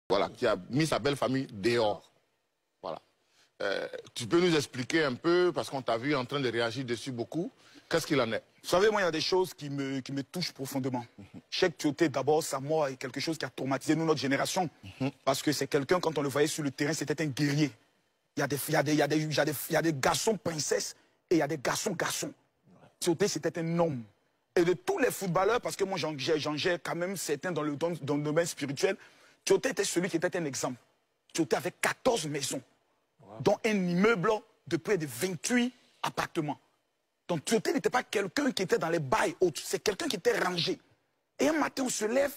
Voilà, qui a mis sa belle famille dehors. Voilà. Tu peux nous expliquer un peu, parce qu'on t'a vu en train de réagir dessus beaucoup, qu'est-ce qu'il en est? Vous savez, moi, il y a des choses qui me touchent profondément. Cheikh Tioté, d'abord, sa mort est quelque chose qui a traumatisé nous, notre génération. Parce que c'est quelqu'un, quand on le voyait sur le terrain, c'était un guerrier. Il y a des garçons princesses et il y a des garçons garçons. Tioté, c'était un homme. Et de tous les footballeurs, parce que moi, j'en gère quand même certains dans le domaine spirituel, Tioté était celui qui était un exemple. Tioté avait 14 maisons, dont un immeuble de près de 28 appartements. Donc Tioté n'était pas quelqu'un qui était dans les bails autres, c'est quelqu'un qui était rangé. Et un matin, on se lève,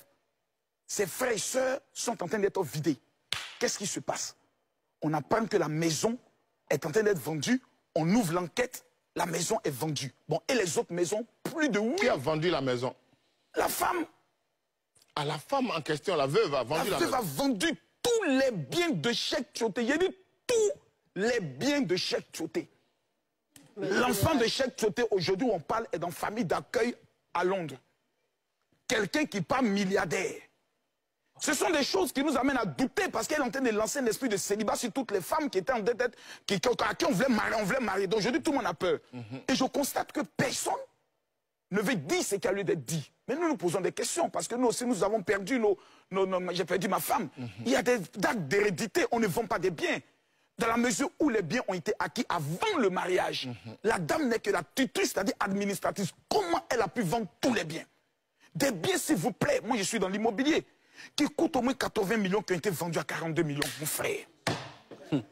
ses frères et sœurs sont en train d'être vidés. Qu'est-ce qui se passe? On apprend que la maison est en train d'être vendue, on ouvre l'enquête, la maison est vendue. Bon, et les autres maisons, plus de 8. Qui a vendu la maison? La femme. Ah, la femme en question, la veuve, a vendu la maison. La veuve a vendu tous les biens de Cheikh Tioté. Il a dit tous les biens de Cheikh Tioté. L'enfant de Cheikh Tioté, aujourd'hui où on parle, est dans famille d'accueil à Londres. Quelqu'un qui n'est pas milliardaire. Ce sont des choses qui nous amènent à douter parce qu'elle est en train de lancer un esprit de célibat sur toutes les femmes qui étaient en tête, à qui on voulait marier, Donc aujourd'hui, tout le monde a peur. Et je constate que personne ne veut dire ce qui a lieu d'être dit. Mais nous nous posons des questions parce que nous aussi, nous avons perdu j'ai perdu ma femme. Il y a des dates d'hérédité, on ne vend pas des biens. Dans la mesure où les biens ont été acquis avant le mariage, la dame n'est que la tutrice, c'est-à-dire administratrice. Comment elle a pu vendre tous les biens? Des biens, s'il vous plaît, moi je suis dans l'immobilier, qui coûtent au moins 80 millions, qui ont été vendus à 42 millions, mon frère.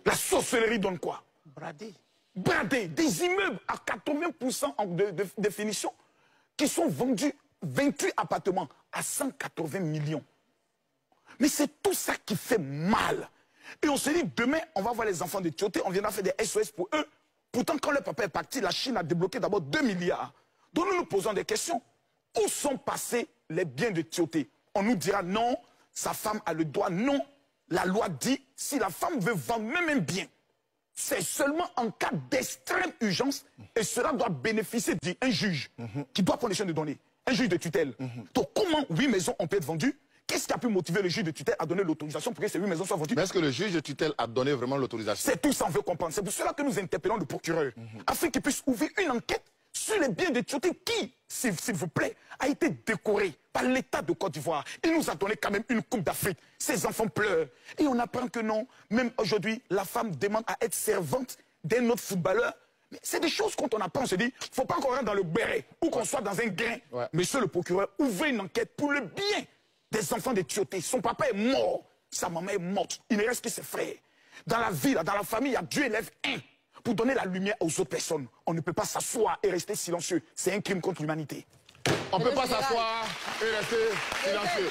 La sorcellerie donne quoi? Bradé. Bradé, des immeubles à 80% de définition, qui sont vendus 28 appartements à 180 millions. Mais c'est tout ça qui fait mal. Et on se dit, demain, on va voir les enfants de Tioté, on viendra faire des SOS pour eux. Pourtant, quand le papa est parti, la Chine a débloqué d'abord 2 milliards. Donc nous nous posons des questions. Où sont passés les biens de Tioté? On nous dira non, sa femme a le droit. Non, la loi dit, si la femme veut vendre même un bien, c'est seulement en cas d'extrême urgence et cela doit bénéficier d'un juge qui doit prendre les choses de donner. Un juge de tutelle. Donc comment 8 maisons ont pu être vendues? Qu'est-ce qui a pu motiver le juge de tutelle à donner l'autorisation pour que ces 8 maisons soient vendues? Mais est-ce que le juge de tutelle a donné vraiment l'autorisation? C'est tout ça, on veut comprendre. C'est pour cela que nous interpellons le procureur, afin qu'il puisse ouvrir une enquête sur les biens de Tioté qui, s'il vous plaît, a été décoré par l'État de Côte d'Ivoire. Il nous a donné quand même une coupe d'Afrique. Ses enfants pleurent. Et on apprend que non, même aujourd'hui, la femme demande à être servante d'un autre footballeur. C'est des choses quand on apprend, on se dit, il ne faut pas qu'on rentre dans le béret ou qu'on soit dans un grain. Monsieur le procureur, ouvrez une enquête pour le bien des enfants de Tioté. Son papa est mort, sa maman est morte. Il ne reste que ses frères. Dans la vie, dans la famille, il y a Dieu élève un pour donner la lumière aux autres personnes. On ne peut pas s'asseoir et rester silencieux. C'est un crime contre l'humanité. On ne peut pas s'asseoir et rester silencieux.